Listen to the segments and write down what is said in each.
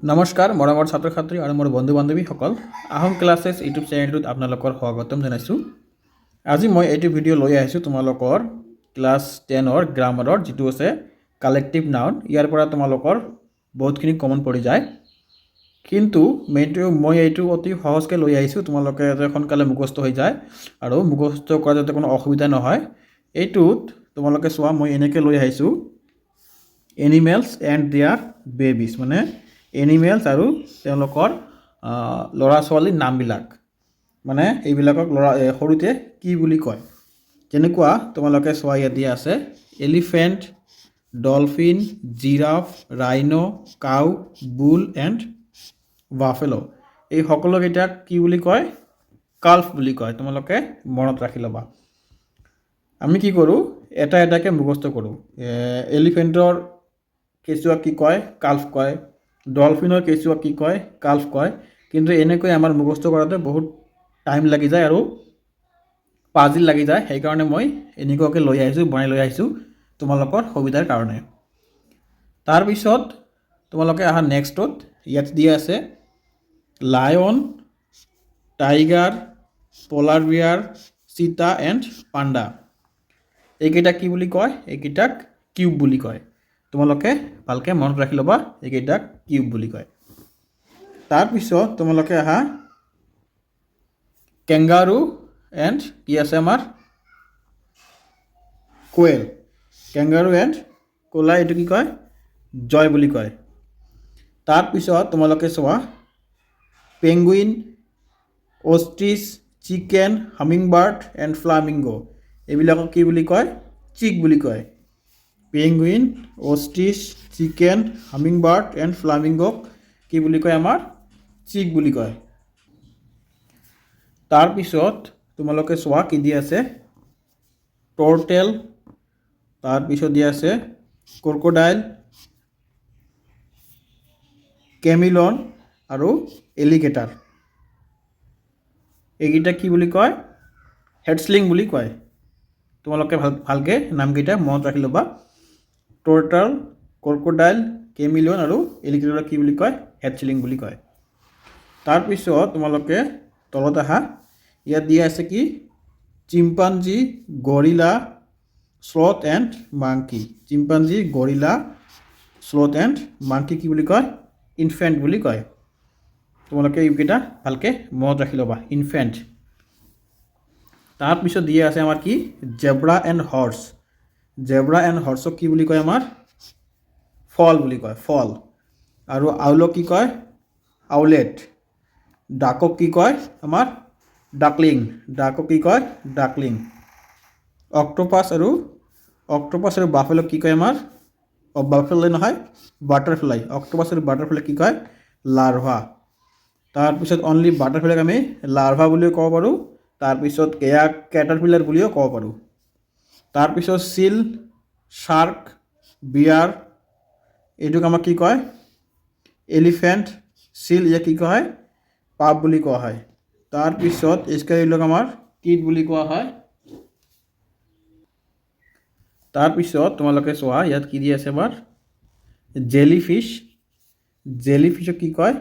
নমস্কাৰ মৰমৰ ছাত্ৰ ছাত্ৰী আৰু মোৰ বন্ধু বান্ধৱীসকল আহোম ক্লাছেছ ইউটিউব চেনেলটোত আপোনালোকৰ স্বাগতম জনাইছোঁ। আজি মই এইটো ভিডিঅ' লৈ আহিছোঁ তোমালোকৰ ক্লাছ 10ৰ গ্ৰামাৰৰ যিটো আছে কালেক্টিভ নাউন। ইয়াৰ পৰা তোমালোকৰ বহুতখিনি কমন পৰি যায়, কিন্তু মই এইটো অতি সহজকৈ লৈ আহিছোঁ, তোমালোকে যাতে সোনকালে মুখস্থ হৈ যায় আৰু মুখস্থ কৰা যাতে কোনো অসুবিধা নহয়। এইটোত তোমালোকে চোৱা, মই এনেকৈ লৈ আহিছোঁ এনিমেলছ এণ্ড দেয়াৰ বেবিজ, মানে এনিমেলছ আৰু তেওঁলোকৰ ল'ৰা ছোৱালীৰ নামবিলাক, মানে এইবিলাকক সৰুতে কি বুলি কয়। যেনেকুৱা তোমালোকে চোৱা, ইয়াত দিয়া আছে elephant, dolphin, giraffe, rhino, cow, বুল এণ্ড বাফেলো। এই সকলোকেইটাক কি বুলি কয়? কাল্ফ বুলি কয়। তোমালোকে মনত ৰাখি ল'বা। আমি কি কৰোঁ, এটা এটাকৈ মুখস্থ কৰোঁ। এলিফেণ্টৰ কেঁচুৱাক কি কয়? কাল্ফ কয়। ডলফিনৰ কেঁচুৱাক কি কয়? কাল্ফ কয়। কিন্তু এনেকৈ আমাৰ মুখস্থ কৰাতে বহুত টাইম লাগি যায় আৰু পাজিল লাগি যায়। সেইকাৰণে মই এনেকুৱাকৈ বনাই লৈ আহিছোঁ তোমালোকৰ সুবিধাৰ কাৰণে। তাৰপিছত তোমালোকে অহা নেক্সটত ইয়াত দিয়া আছে লায়ন, টাইগাৰ, পলাৰ বিয়াৰ, চিতা এণ্ড পাণ্ডা। এইকেইটাক কি বুলি কয়? এইকেইটাক কিউব বুলি কয়। তোমালোকে ভালকৈ মনত ৰাখি ল'বা, এইকেইটাক কিউব বুলি কয়। তাৰপিছত তোমালোকে আহা কেংগাৰু এণ্ড কি আছে আমাৰ কোৱেল। কেংগাৰু এণ্ড কোলা, এইটো কি কয়? জয় বুলি কয়। তাৰপিছত তোমালোকে চোৱা পেংগুইন, অষ্ট্ৰিচ, চিকেন, হামিংবাৰ্ড এণ্ড ফ্লামিংগো। এইবিলাকক কি বুলি কয়? চিক বুলি কয়। পেংগুইন, অষ্ট্ৰিচ, চিকেন, হামিংবাৰ্ড এণ্ড ফ্লামিংগোক কি বুলি কয়? আমাৰ চিক বুলি কয়। তাৰপিছত তোমালোকে চোৱা কি দিয়া আছে টৰ্টেল, তাৰপিছত দিয়া আছে ক্ৰকডাইল, কেমিলন আৰু এলিগেটাৰ। এইকেইটা কি বুলি কয়? হেডছলিং বুলি কয়। তোমালোকে ভালকৈ নামকেইটা মনত ৰাখি ল'বা। টৰ্টেল, ক্ৰকডাইল, কেমিলন আৰু এলিগেটাৰক কি বুলি কয়? হেডছলিং বুলি কয়। তাৰপিছত তোমালোকে তলত আহা, ইয়াত দিয়া আছে কি chimpanzee, gorilla, sloth and monkey. Chimpanzee, gorilla, sloth and monkey কি বুলি কয়? ইনফেণ্ট বুলি কয়। তোমালোকে এইকেইটা ভালকৈ মনত ৰাখি ল'বা, ইনফেণ্ট। তাৰপিছত দিয়া আছে আমাৰ কি zebra and horse. Zebra and হৰ্চক কি বুলি কয়? আমাৰ ফল বুলি কয়, ফল। আৰু আউলক কি কয়? আউলেট। ডাকক কি কয়? আমাৰ ডাকলিং। ডাকক কি কয়? ডাকলিং। অক্টোপাছ আৰু বাফেলক কি কয়? আমাৰ বাফেলাই নহয়, বাটাৰফ্লাই। অক্টোপাছ আৰু বাটাৰফ্লাই কি কয়? লাৰ্ভা। তাৰপিছত অনলি বাটাৰফ্লাইক আমি লাৰ্ভা বুলিও ক'ব পাৰোঁ। তাৰপিছত কেটাৰপিলাৰ বুলিও ক'ব পাৰোঁ। তাৰপিছত চিল, শাৰ্ক, বিয়াৰ, এইটোক আমাক কি কয়? এলিফেণ্ট। চিল, ইয়াক কি কোৱা হয়? পাপ বুলি কোৱা হয়। তাৰপিছত স্কাইলক আমাৰ কিট বুলি কোৱা হয়। তাৰপিছত তোমালোকে চোৱা, ইয়াত কি দি আছে আমাৰ জেলিফিছ। জেলিফিছক কি কয়?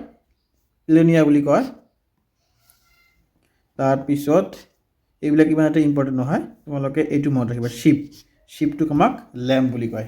প্লেনিয়া বুলি কয়। তাৰপিছত এইবিলাক ইমান এটা ইম্পৰ্টেণ্ট নহয়, তোমালোকে এইটো মনত ৰাখিবা, শ্বিপ। শ্বিপটোক আমাক লেম্ব বুলি কয়।